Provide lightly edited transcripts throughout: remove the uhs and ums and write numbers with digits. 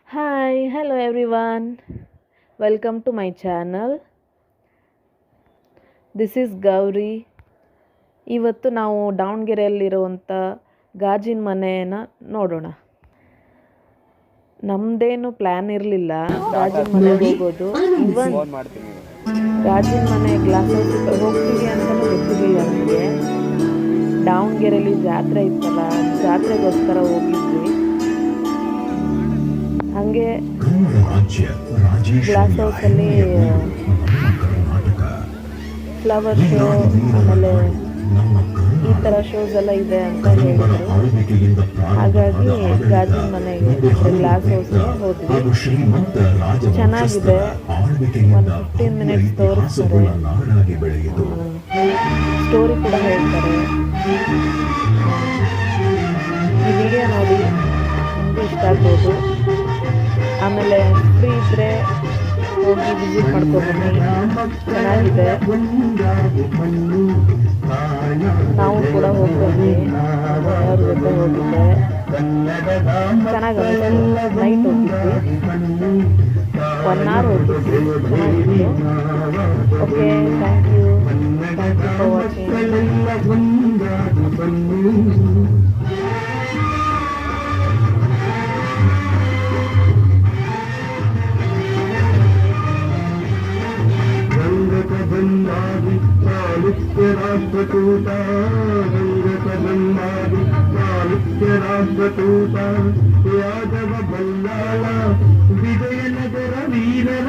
Hi, hello everyone. Welcome to my channel. This is Gauri. ಇವತ್ತು ನಾವು ದಾವಣಗೆರೆಯಲ್ಲಿರುವಂಥ ಗಾಜಿನ ಮನೆನ ನೋಡೋಣ. ನಮ್ಮದೇನು ಪ್ಲ್ಯಾನ್ ಇರಲಿಲ್ಲ ಗಾಜಿನ ಮನೆಗೆ ಹೋಗೋದು. ಇವನ್ ಗಾಜಿನ ಮನೆ ಗ್ಲಾಸ್ ಹೌಸಿಗೆ ಹೋಗ್ತೀವಿ ಅಂತಲೂ ಗೊತ್ತಿರಲಿಲ್ಲ ನನಗೆ. ದಾವಣಗೆರೆಯಲ್ಲಿ ಜಾತ್ರೆ ಇತ್ತಲ್ಲ, ಜಾತ್ರೆಗೋಸ್ಕರ ಹೋಗಿದ್ವಿ. ಹಾಗೆ ಗ್ಲಾಸ್ ಹೌಸಲ್ಲಿ ಫ್ಲವರ್ ಶೋ ಆಮೇಲೆ ಈ ಥರ ಶೋಸ್ ಎಲ್ಲ ಇದೆ ಅಂತ ಹೇಳಿದ್ರು. ಹಾಗಾಗಿ ಗಾಜಿನ ಮನೆಗೆ ಗ್ಲಾಸ್ ಹೌಸ್ಗೆ ಹೋದ್ವಿ. ಚೆನ್ನಾಗಿದೆ. 15 ಮಿನಿಟ್ಸ್ ತೋರಿಸ್ತಾರೆ, ಸ್ಟೋರಿ ಕೂಡ ಹೇಳ್ತಾರೆ. ಈ ವಿಡಿಯೋ ನೋಡಿ ನಿಮಗೂ ಇಷ್ಟ ಆಗ್ಬೋದು. ಆಮೇಲೆ ಫ್ರೀ ಇದ್ದರೆ ಹೋಗಿ ವಿಸಿಟ್ ಮಾಡ್ಕೊಬನ್ನಿ, ಚೆನ್ನಾಗಿದೆ. ನಾವು ಕೂಡ ಹೋಗ್ಬಂದ್ವಿ, ಅವ್ರ ಜೊತೆ ಹೋಗಿದ್ದೆ, ಚೆನ್ನಾಗಿದೆ. ನೈಟ್ ಹೋಗಿದ್ವಿ, 1 ಅವರ್ ಹೋಗಿದ್ವಿ, ಚೆನ್ನಾಗಿತ್ತು. Okay, thank you for watching. Rashtrakuta ರಂಗಕಬಂಧಾದಿ ಚಾಲುಕ್ಯ ರಾಷ್ಟ್ರಕೂಟ ಯಾದವ ಬಲ್ಲಾಳ ವಿಜಯನಗರ ವೀರರ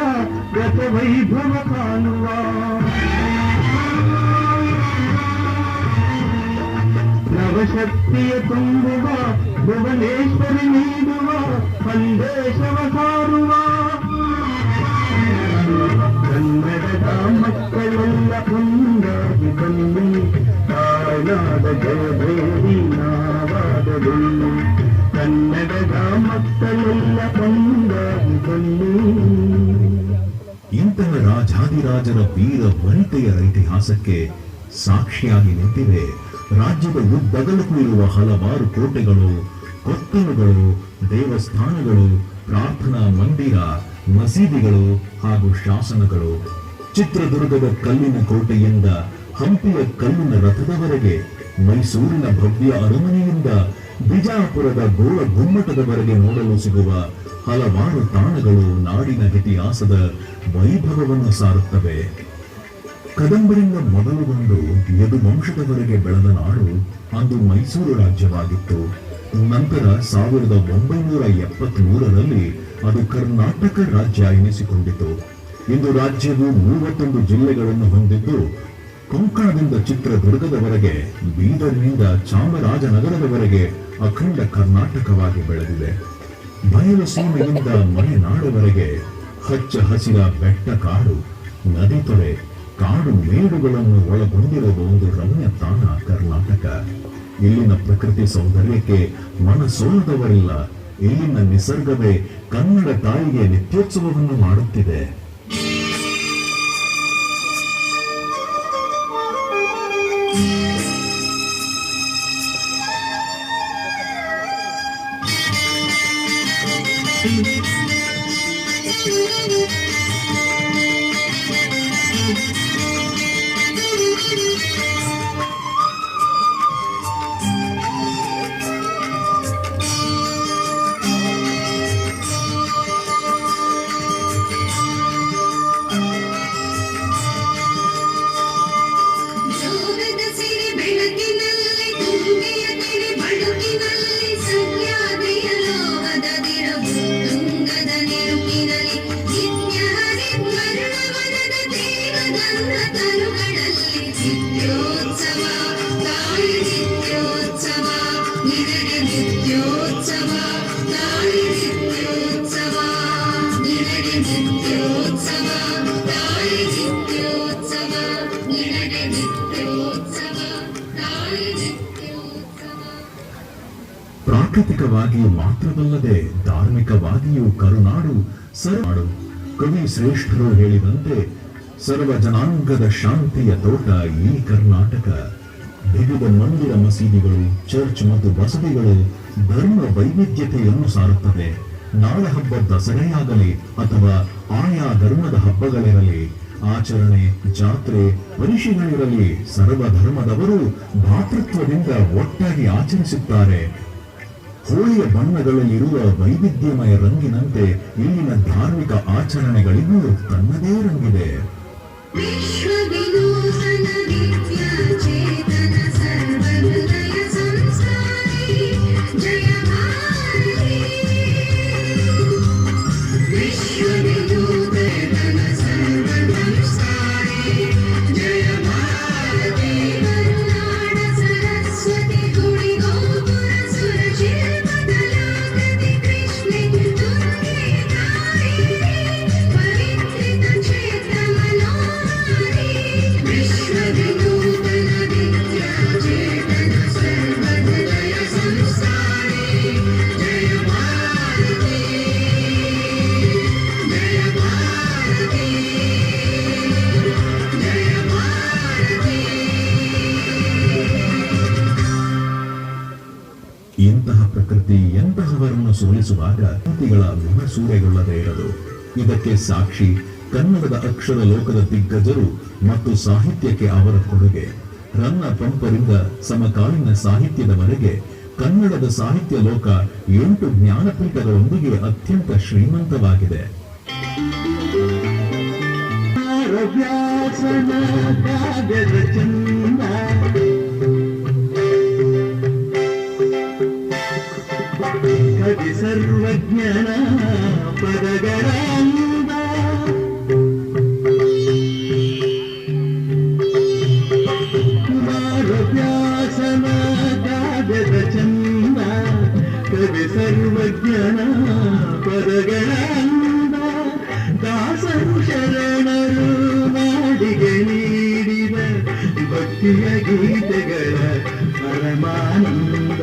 ಗತ ವೈಭವ ಕಾಣುವ ನವಶಕ್ತಿಯ ತುಂಬುವ ಭುವನೇಶ್ವರಿ ನೀಡುವ ಸಂದೇಶವ ಸಾರುವ ಕನ್ನಡದ ಮಕ್ಕಳೆಲ್ಲ ಒಂದಾಗಿ ಬನ್ನಿ, ತಾಯ್ನಾಡ ಜಯಭೇರಿ ನಾವಾದದು. ಕನ್ನಡದ ಮಕ್ಕಳೆಲ್ಲ ಒಂದಾಗಿ ಬನ್ನಿ. ಇಂತಹ ರಾಜಾದಿರಾಜರ ವೀರ ವನಿತೆಯರ ಇತಿಹಾಸಕ್ಕೆ ಸಾಕ್ಷಿಯಾಗಿ ನಿಂತಿವೆ ರಾಜ್ಯದ ಉದ್ದಗಲಕ್ಕೂ ಇರುವ ಹಲವಾರು ಕೋಟೆಗಳು, ಕೊತ್ತಲುಗಳು, ದೇವಸ್ಥಾನಗಳು, ಪ್ರಾರ್ಥನಾ ಮಂದಿರ, ಮಸೀದಿಗಳು ಹಾಗೂ ಶಾಸನಗಳು. ಚಿತ್ರದುರ್ಗದ ಕಲ್ಲಿನ ಕೋಟೆಯಿಂದ ಹಂಪಿಯ ಕಲ್ಲಿನ ರಥದವರೆಗೆ, ಮೈಸೂರಿನ ಭವ್ಯ ಅರಮನೆಯಿಂದ ಬಿಜಾಪುರದ ಗೋಳ ಗುಮ್ಮಟದವರೆಗೆ ನೋಡಲು ಸಿಗುವ ಹಲವಾರು ತಾಣಗಳು ನಾಡಿನ ಇತಿಹಾಸದ ವೈಭವವನ್ನು ಸಾರುತ್ತವೆ. ಕದಂಬರಿಂದ ಮೊದಲುಗೊಂಡು ಯದುವಂಶದವರೆಗೆ ಬೆಳೆದ ನಾಡು ಅಂದು ಮೈಸೂರು ರಾಜ್ಯವಾಗಿತ್ತು. ನಂತರ 1973ರಲ್ಲಿ ಅದು ಕರ್ನಾಟಕ ರಾಜ್ಯ ಎನಿಸಿಕೊಂಡಿತು. ಇಂದು ರಾಜ್ಯವು 31 ಜಿಲ್ಲೆಗಳನ್ನು ಹೊಂದಿದ್ದು, ಕೊಂಕಣದಿಂದ ಚಿತ್ರದುರ್ಗದವರೆಗೆ, ಬೀದರ್ನಿಂದ ಚಾಮರಾಜನಗರದವರೆಗೆ ಅಖಂಡ ಕರ್ನಾಟಕವಾಗಿ ಬೆಳೆದಿದೆ. ಬಯಲು ಸೀಮೆಯಿಂದ ಮಲೆನಾಡವರೆಗೆ ಹಚ್ಚ ಹಸಿರ ಬೆಟ್ಟ ಕಾಡು, ನದಿ ತೊರೆ, ಕಾಡು ಮೇಡುಗಳನ್ನು ಒಳಗೊಂಡಿರುವ ಒಂದು ರಮ್ಯ ತಾಣ ಕರ್ನಾಟಕ. ಇಲ್ಲಿನ ಪ್ರಕೃತಿ ಸೌಂದರ್ಯಕ್ಕೆ ಮನಸೋಲದವರಿಲ್ಲ. ಇಲ್ಲಿನ ನಿಸರ್ಗವೇ ಕನ್ನಡ ತಾಯಿಗೆ ನಿತ್ಯೋತ್ಸವವನ್ನು ಮಾಡುತ್ತಿದೆ. ಪ್ರಾಕೃತಿಕವಾಗಿಯೂ ಮಾತ್ರವಲ್ಲದೆ ಧಾರ್ಮಿಕವಾಗಿಯೂ ಕರುನಾಡು ಸರನಾಡು. ಕವಿ ಶ್ರೇಷ್ಠರು ಹೇಳಿದಂತೆ ಸರ್ವ ಜನಾಂಗದ ಶಾಂತಿಯ ತೋಟ ಈ ಕರ್ನಾಟಕ. ವಿವಿಧ ಮಂದಿರ, ಮಸೀದಿಗಳು, ಚರ್ಚ್ ಮತ್ತು ಬಸದಿಗಳು ಧರ್ಮ ವೈವಿಧ್ಯತೆಯನ್ನು ಸಾರುತ್ತವೆ. ನಾಡಹಬ್ಬ ದಸರೆಯಾಗಲಿ ಅಥವಾ ಆಯಾ ಧರ್ಮದ ಹಬ್ಬಗಳಿರಲಿ, ಆಚರಣೆ, ಜಾತ್ರೆ, ಪರಿಷೆಗಳಿರಲಿ, ಸರ್ವಧರ್ಮದವರು ಭಾತೃತ್ವದಿಂದ ಒಟ್ಟಾಗಿ ಆಚರಿಸುತ್ತಾರೆ. ಹೋಳಿಯ ಬಣ್ಣಗಳಲ್ಲಿರುವ ವೈವಿಧ್ಯಮಯ ರಂಗಿನಂತೆ ಇಲ್ಲಿನ ಧಾರ್ಮಿಕ ಆಚರಣೆಗಳಿಗೂ ತನ್ನದೇ ರಂಗಿದೆ. ಇಂತಹ ಪ್ರಕೃತಿ ಎಂತಹವರನ್ನು ಸೋಲಿಸುವಾಗ ಕೃತಿಗಳ ವಿಮಸೂರೆಗೊಳ್ಳದೇ ಇರದು. ಇದಕ್ಕೆ ಸಾಕ್ಷಿ ಕನ್ನಡದ ಅಕ್ಷರ ಲೋಕದ ದಿಗ್ಗಜರು ಮತ್ತು ಸಾಹಿತ್ಯಕ್ಕೆ ಅವರ ಕೊಡುಗೆ. ರನ್ನ ಪಂಪರಿಂದ ಸಮಕಾಲೀನ ಸಾಹಿತ್ಯದವರೆಗೆ ಕನ್ನಡದ ಸಾಹಿತ್ಯ ಲೋಕ 8 ಜ್ಞಾನಪೀಠಗಳೊಂದಿಗೆ ಅತ್ಯಂತ ಶ್ರೀಮಂತವಾಗಿದೆ. ಕವಿ ಸರ್ವಜ್ಞನ ಪದಗಳಂದ ಕುಮಾರವ್ಯಾಸನ ಕಾವ್ಯದ ಚಂದ, ಕವಿ ಸರ್ವಜ್ಞನ ಪದಗಳಂದ, ದಾಸರು ಶರಣರು ನಾಡಿಗೆ ನೀಡಿದ ಭಕ್ತಿಯ ಗೀತೆಗಳ ಪರಮಾನಂದ.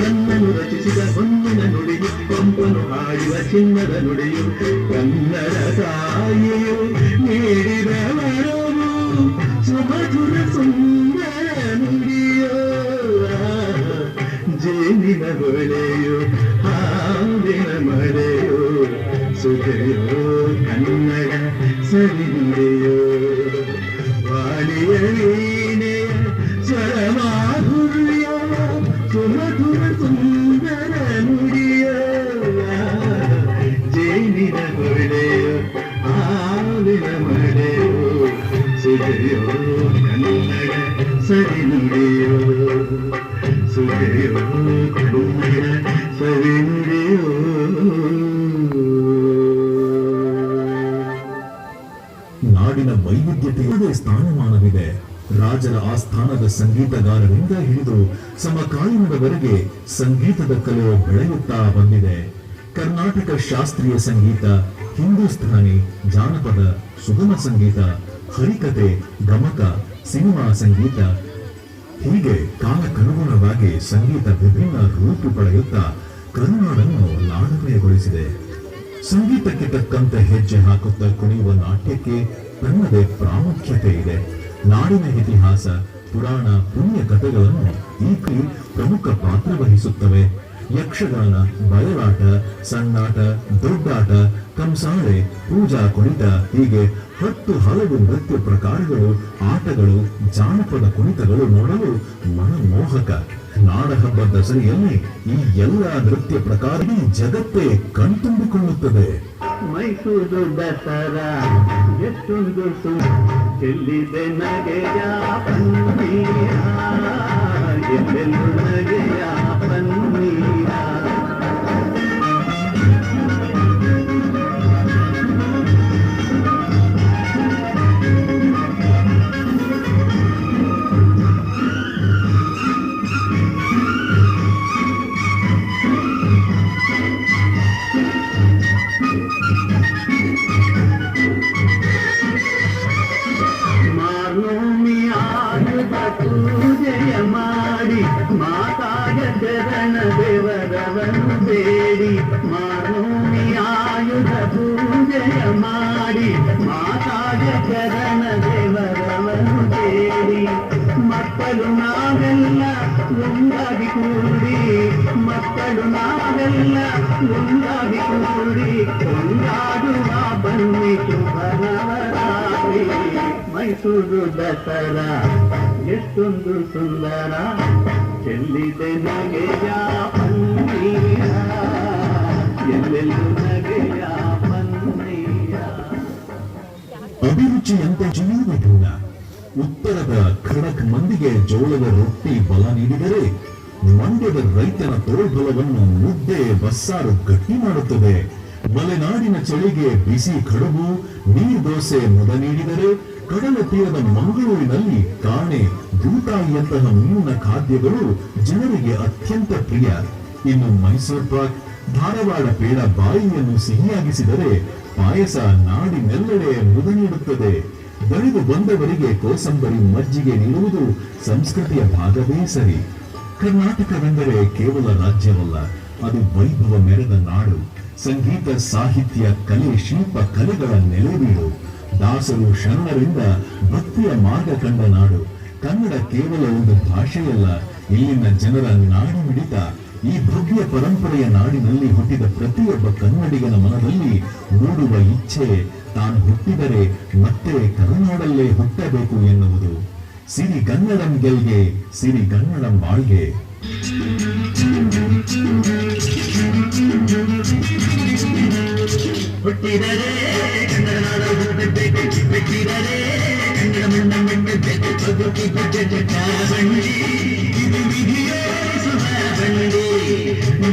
ರನ್ನನು ರಚಿಸಿದ ಹೊನ್ನಿನ ನುಡಿಯು, ಪಂಪನು ಹಾಡುವ ಚಿನ್ನದ ನುಡಿಯು, ಕನ್ನಡ ತಾಯಿಯು ನೀಡಿದ ವರವು ಸುಮಧುರ ಸುಂದರ ನುಡಿಯೋ. ಜೇನಿನ ಹೊಳೆಯು ಹಾವಿನ ಮಳೆಯೋ, ಸುಧೆಯೋ ಕನ್ನಡ ಸರಿ ನುಡಿಯೋ. ವಾಣಿಯ ವೀಣೆಯ ಸ್ವರಮಾಧುರ್ಯ, ಸುಮಧುರ ಸುಂದರ ನುಡಿಯೋ. ಜೇನಿನ ಹೊಳೆಯೋ ಹಾವಿನ ಮಳೆಯೋ, ಸುಧೆಯೋ ಕನ್ನಡ ಸರಿ ನುಡಿಯೋ. ಸುಧೆಯೋ ಕನ್ನಡ ಸರಿ ನುಡಿಯೋ. ನಾಡಿನ ವೈವಿಧ್ಯತೆಯದೇ ಸ್ಥಾನಮಾನವಿದೆ. ರಾಜರ ಆಸ್ಥಾನದ ಸಂಗೀತಗಾರರಿಂದ ಹಿಡಿದು ಸಮಕಾಲೀನದವರೆಗೆ ಸಂಗೀತದ ಕಲೆ ಬೆಳೆಯುತ್ತಾ ಬಂದಿದೆ. ಕರ್ನಾಟಕ ಶಾಸ್ತ್ರೀಯ ಸಂಗೀತ, ಹಿಂದೂಸ್ಥಾನಿ, ಜಾನಪದ, ಸುಗಮ ಸಂಗೀತ, ಹರಿಕತೆ, ಗಮಕ, ಸಿನಿಮಾ ಸಂಗೀತ, ಹೀಗೆ ಕಾಲಕ್ಕನುಗುಣವಾಗಿ ಸಂಗೀತ ವಿಭಿನ್ನ ರೂಪು ಪಡೆಯುತ್ತಾ ಕರುನಾಡನ್ನು ನಾಡಮಯಗೊಳಿಸಿದೆ. ಸಂಗೀತಕ್ಕೆ ತಕ್ಕಂತೆ ಹೆಜ್ಜೆ ಹಾಕುತ್ತಾ ಕುಣಿಯುವ ನಾಟ್ಯಕ್ಕೆ ತನ್ನದೇ ಪ್ರಾಮುಖ್ಯತೆ ಇದೆ. ನಾಡಿನ ಇತಿಹಾಸ, ಪುರಾಣ, ಪುಣ್ಯ ಕಥೆಗಳನ್ನು ಈ ಪ್ರಮುಖ ಪಾತ್ರ ವಹಿಸುತ್ತವೆ. ಯಕ್ಷಗಾನ, ಬಯಲಾಟ, ಸಣ್ಣಾಟ, ದೊಡ್ಡಾಟ, ಕಂಸಾಳೆ, ಪೂಜಾ ಕುಣಿತ, ಹೀಗೆ 10 ಹಲವು ನೃತ್ಯ ಪ್ರಕಾರಗಳು, ಆಟಗಳು, ಜಾನಪದ ಕುಣಿತಗಳು ನೋಡಲು ಮನಮೋಹಕ. ನಾಡಹಬ್ಬ ದಸರೆಯಲ್ಲಿ ಈ ಎಲ್ಲ ನೃತ್ಯ ಪ್ರಕಾರ ಜಗತ್ತೇ ಕಣ್ತುಂಬಿಕೊಳ್ಳುತ್ತದೆ. ಮೈಸೂರು ದಸರಾ ಎಷ್ಟೊಂದು ಚೆಲ್ಲಿದೆ ನಗೆಯ ಪನ್ನೀರ, ಎಲ್ಲೆಲ್ಲೂ ನಗೆಯ ಪನ್ನೀರ. ಪೂಜೆಯ ಮಾಡಿ ಮಾತಾಯ ಚರಣ ದೇವರವನು ಬೇಡಿ, ಮಾನೋಮಿ ಆಯುಧ ಪೂಜೆಯ ಮಾಡಿ ಮಾತಾಯ ಚರಣ ದೇವರವನು ಬೇಡಿ. ಮಕ್ಕಳು ನಾವೆಲ್ಲ ಒಂದಾಗಿ ಕೂಡಿ, ಮಕ್ಕಳು ನಾವೆಲ್ಲ ಒಂದಾಗಿ ಕೂಡಿ ಕೊಂಡಾಡುವ ಬನ್ನಿ ಶುಭ ನವರಾತ್ರಿ. ಮೈಸೂರು ದಸರಾ ಎಷ್ಟೊಂದು ಸುಂದರ, ಚೆಲ್ಲಿದೆ ನಗೆಯ ಪನ್ನೀರ, ಎಲ್ಲೆಲ್ಲೂ ನಗೆಯ ಪನ್ನೀರ. ಅಭಿರುಚಿಯಂತೆ ಜೀವನ. ಉತ್ತರದ ಖಡಕ್ ಮಂದಿಗೆ ಜೋಳದ ರೊಟ್ಟಿ ಬಲ ನೀಡಿದರೆ, ಮಂಡ್ಯದ ರೈತನ ತೋಳ್ಬಲವನ್ನು ಮುದ್ದೆ ಬಸ್ಸಾರು ಗಟ್ಟಿ ಮಾಡುತ್ತದೆ. ಮಲೆನಾಡಿನ ಚಳಿಗೆ ಬಿಸಿ ಕಡುಬು ನೀರ್ ದೋಸೆ ಮುದ ನೀಡಿದರೆ, ಕಡಲ ತೀರದ ಮಂಗಳೂರಿನಲ್ಲಿ ಕಾಣೆ ದೂತಾಯಿಯಂತಹ ಮೀನಿನ ಖಾದ್ಯಗಳು ಜನರಿಗೆ ಅತ್ಯಂತ ಪ್ರಿಯ. ಇನ್ನು ಮೈಸೂರು ಪಾಕ್, ಧಾರವಾಡ ಪೇಡ ಬಾಯಿಯನ್ನು ಸಿಹಿಯಾಗಿಸಿದರೆ, ಪಾಯಸ ನಾಡಿನೆಲ್ಲೆಡೆ ಮುದ ನೀಡುತ್ತದೆ. ಬೆಳೆದು ಬಂದವರಿಗೆ ಕೋಸಂಬರಿ ಮಜ್ಜಿಗೆ ನೀಡುವುದು ಸಂಸ್ಕೃತಿಯ ಭಾಗವೇ ಸರಿ. ಕರ್ನಾಟಕವೆಂದರೆ ಕೇವಲ ರಾಜ್ಯವಲ್ಲ, ಅದು ವೈಭವ ಮೆರೆದ ನಾಡು. ಸಂಗೀತ, ಸಾಹಿತ್ಯ, ಕಲೆ, ಶಿಲ್ಪ ಕಲೆಗಳ ನೆಲೆಬೀಡು. ದಾಸರು ಶರಣರಿಂದ ಭಕ್ತಿಯ ಮಾರ್ಗ ಕಂಡ ನಾಡು. ಕನ್ನಡ ಕೇವಲ ಒಂದು ಭಾಷೆಯಲ್ಲ, ಇಲ್ಲಿನ ಜನರ ನಾಡಿ ಮಿಡಿತ. ಈ ಭವ್ಯ ಪರಂಪರೆಯ ನಾಡಿನಲ್ಲಿ ಹುಟ್ಟಿದ ಪ್ರತಿಯೊಬ್ಬ ಕನ್ನಡಿಗನ ಮನದಲ್ಲಿ ಮೂಡುವ ಇಚ್ಛೆ, ತಾನು ಹುಟ್ಟಿದರೆ ಮತ್ತೆ ಕರುನಾಡಲ್ಲೇ ಹುಟ್ಟಬೇಕು ಎನ್ನುವುದು. ಸಿರಿಗನ್ನಡಂ ಗೆಲ್ಗೆ, ಸಿರಿಗನ್ನಡಂ ಬಾಳ್ಗೆ. ಹುಟ್ಟಿದರೆ ಕನ್ನಡ ನಾಡ ಹುಟ್ಟಬೇಕು, ಬಿಟ್ಟಿದರೆ ಕನ್ನಡ ಮಣ್ಣ ಮೆಟ್ಟಬೇಕು. ಬದುಕಿಗೆ ಜಟ ಬಂಡಿ, ಇದು ವಿಧಿಯೇ ಶುಭ ಬಂಡಿ.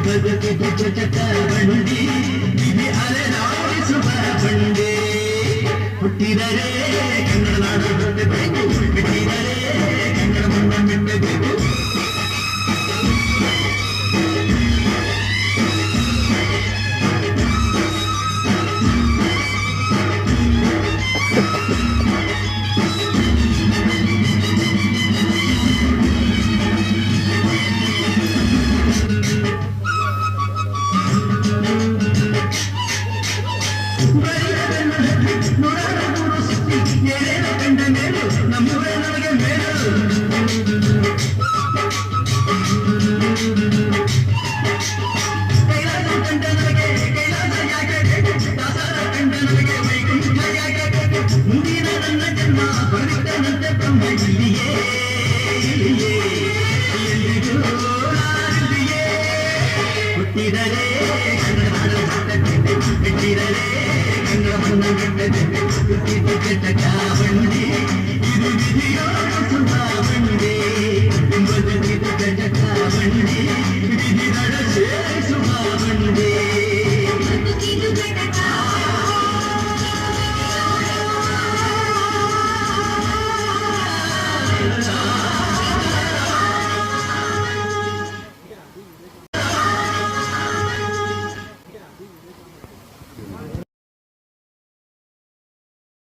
ಬದುಕಿಗೆ ಜಟ ಬಂಡಿ, ವಿಧಿ ಅಲೆದಾಡಿಸುವ ಬಂಡಿ. ಹುಟ್ಟಿದರೆ ಕನ್ನಡ ನಾಡ ಹುಟ್ಟಬೇಕು, ಬಿಟ್ಟಿದರೆ ಕನ್ನಡ ಮಣ್ಣ ಮೆಟ್ಟಬೇಕು. ಮುಂದಿನ ನನ್ನ ಜನ್ಮ ಪವಿತ್ರನಂತೆ ಬ್ರಹ್ಮ ಇಲ್ಲಿಯೇ, ಎಲ್ಲಿಗೂ ನಾನಿಲ್ಲಿಯೇ. ಹುಟ್ಟಿದರೆ ಕನ್ನಡ ನಾಡ ಹುಟ್ಟಬೇಕು, ಬಿಟ್ಟಿದರೆ ಕನ್ನಡ ಮಣ್ಣ ಮೆಟ್ಟಬೇಕು. ಹುಟ್ಟಿದ ಜಟ ಬಂಡಿ.